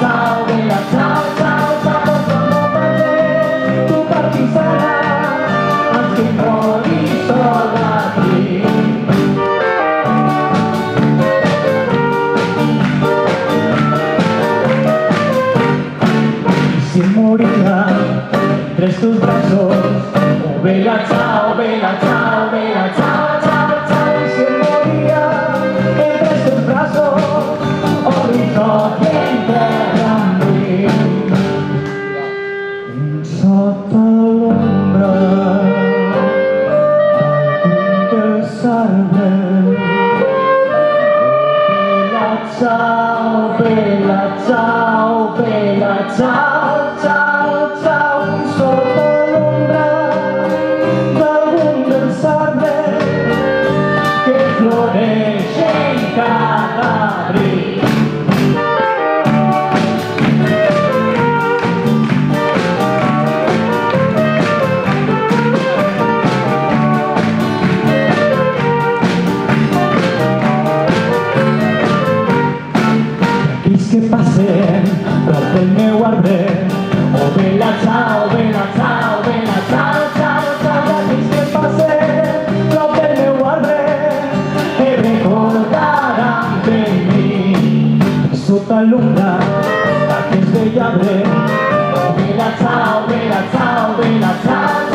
ciao, bella ciao, ciao, ciao, sono per te, tu partigiana, anche i nuovi soldati. Y si morirá entre tus brazos, oh bella ciao, bella ciao, bella ciao, ciao, ciao, y si morirá entre tus brazos, oh ricordi enterrami sotto l'ombra del sale. Ciao, bella ciao, bella ciao, ciao, ciao, sotto l'ombra del Wundersame che floresce in Calabria. Que pasen los del meu arbre, oh bella ciao, bella ciao, bella ciao, ciao, ciao, que pasen los del meu arbre e recordaran de mí sota l'ombra d'aquest vell arbre, oh bella ciao, bella ciao, bella ciao.